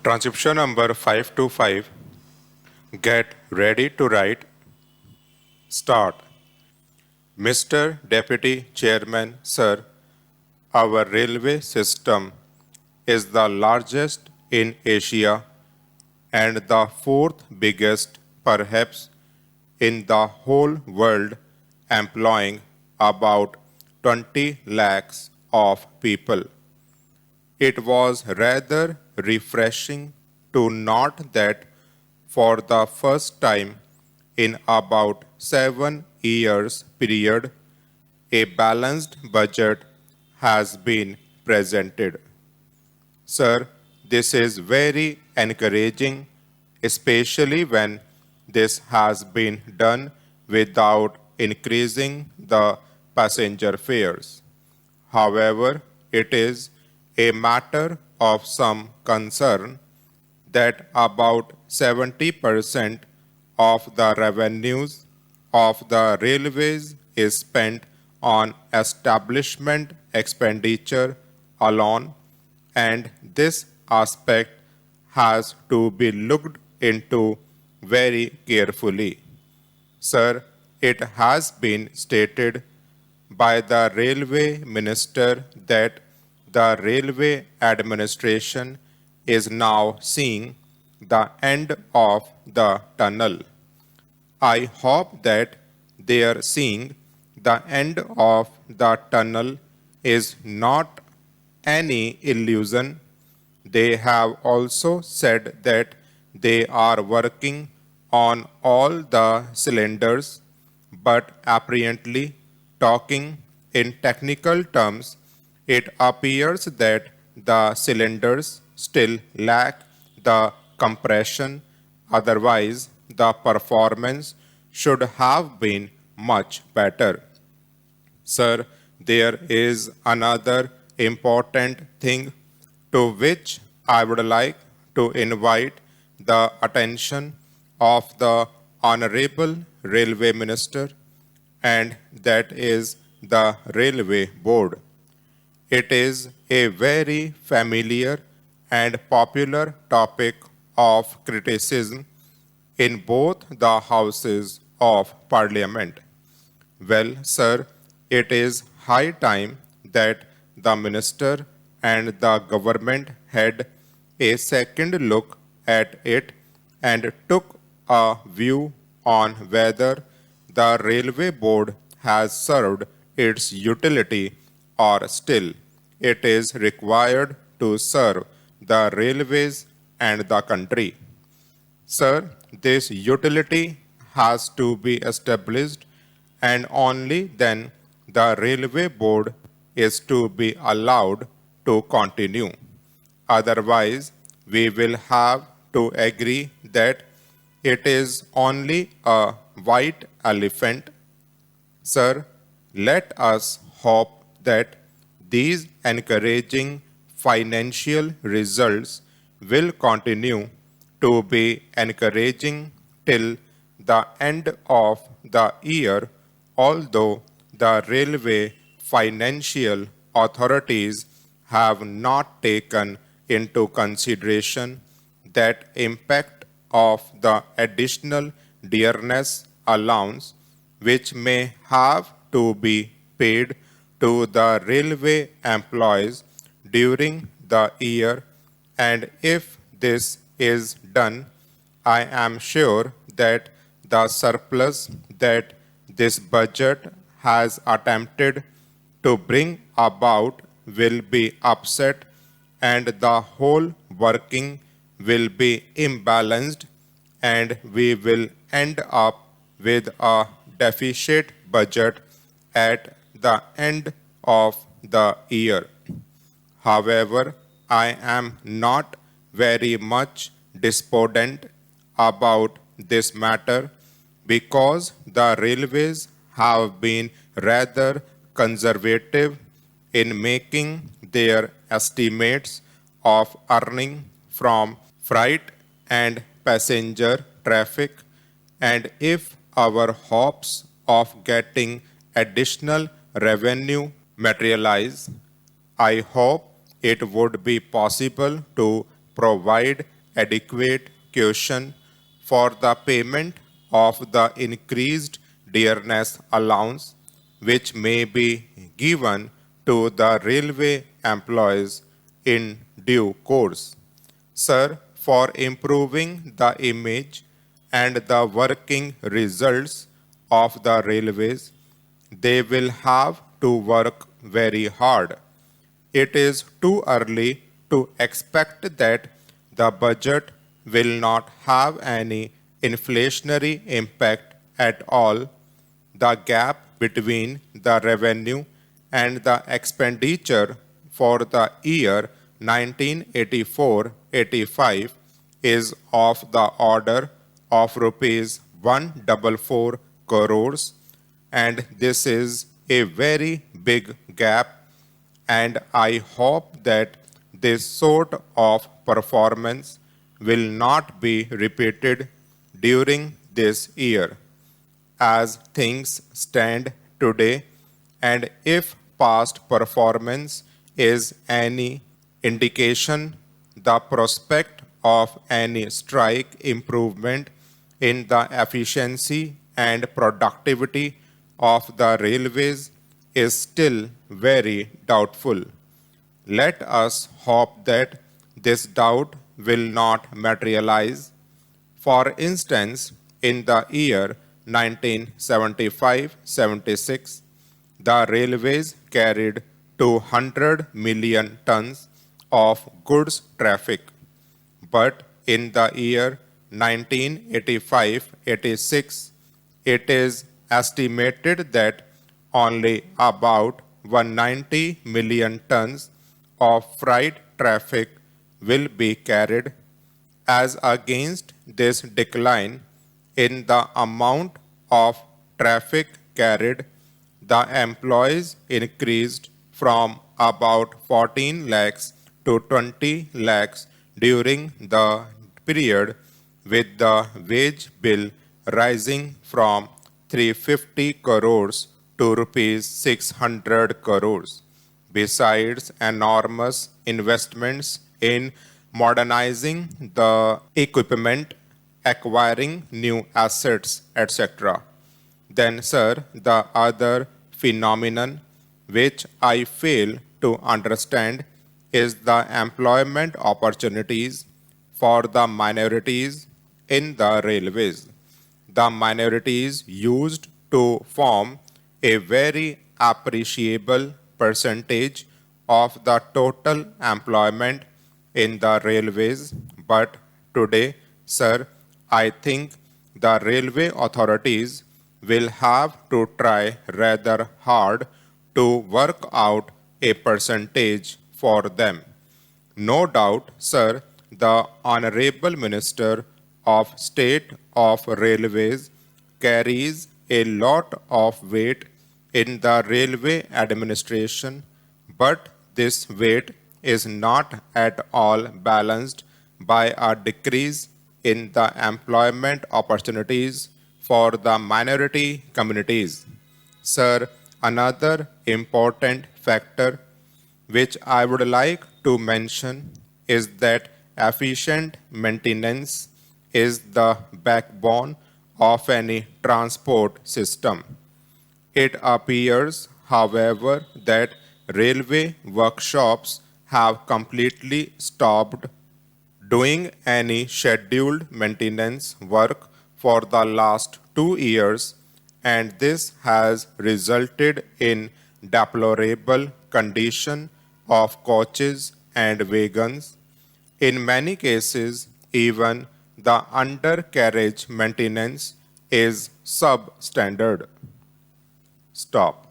Transcription number 525. Get ready to write. Start. Mr. Deputy Chairman, Sir, our railway system is the largest in Asia and the fourth biggest, perhaps, in the whole world, employing about 20 lakhs of people. It was rather refreshing to note that for the first time in about 7 years period, a balanced budget has been presented. Sir, this is very encouraging, especially when this has been done without increasing the passenger fares. However, it is a matter of some concern that about 70% of the revenues of the railways is spent on establishment expenditure alone, and this aspect has to be looked into very carefully. Sir, it has been stated by the railway minister that the railway administration is now seeing the end of the tunnel. I hope that their seeing the end of the tunnel is not any illusion. They have also said that they are working on all the cylinders, but apparently, talking in technical terms, it appears that the cylinders still lack the compression, otherwise, the performance should have been much better. Sir, there is another important thing to which I would like to invite the attention of the Honorable Railway Minister, and that is the Railway Board. It is a very familiar and popular topic of criticism in both the houses of Parliament. Well, sir, it is high time that the minister and the government had a second look at it and took a view on whether the railway board has served its utility or still it is required to serve the railways and the country. Sir, this utility has to be established, and only then the railway board is to be allowed to continue. Otherwise, we will have to agree that it is only a white elephant. Sir, let us hope that these encouraging financial results will continue to be encouraging till the end of the year, although the railway financial authorities have not taken into consideration that impact of the additional dearness allowance which may have to be paid to the railway employees during the year, and if this is done, I am sure that the surplus that this budget has attempted to bring about will be upset and the whole working will be imbalanced, and we will end up with a deficit budget at the end of the year. However, I am not very much despondent about this matter because the railways have been rather conservative in making their estimates of earning from freight and passenger traffic, and if our hopes of getting additional revenue materialize, I hope it would be possible to provide adequate cushion for the payment of the increased dearness allowance which may be given to the railway employees in due course. Sir, for improving the image and the working results of the railways, they will have to work very hard. It is too early to expect that the budget will not have any inflationary impact at all. The gap between the revenue and the expenditure for the year 1984-85 is of the order of rupees 144 crores, and this is a very big gap, and I hope that this sort of performance will not be repeated during this year. As things stand today, and if past performance is any indication, the prospect of any strike improvement in the efficiency and productivity of the railways is still very doubtful. Let us hope that this doubt will not materialize. For instance, in the year 1975-76, the railways carried 200 million tons of goods traffic, but in the year 1985-86, it is estimated that only about 190 million tons of freight traffic will be carried. As against this decline in the amount of traffic carried, the employees increased from about 14 lakhs to 20 lakhs during the period, with the wage bill rising from 350 crores to rupees 600 crores. Besides enormous investments in modernizing the equipment, acquiring new assets, etc. Then, sir, the other phenomenon which I fail to understand is the employment opportunities for the minorities in the railways. The minorities used to form a very appreciable percentage of the total employment in the railways, but today, sir, I think the railway authorities will have to try rather hard to work out a percentage for them. No doubt, sir, the Honorable Minister of State of Railways carries a lot of weight in the railway administration, but this weight is not at all balanced by a decrease in the employment opportunities for the minority communities. Sir, another important factor which I would like to mention is that efficient maintenance is the backbone of any transport system. It appears, however, that railway workshops have completely stopped doing any scheduled maintenance work for the last 2 years, and this has resulted in deplorable condition of coaches and wagons. In many cases, even the undercarriage maintenance is substandard. Stop.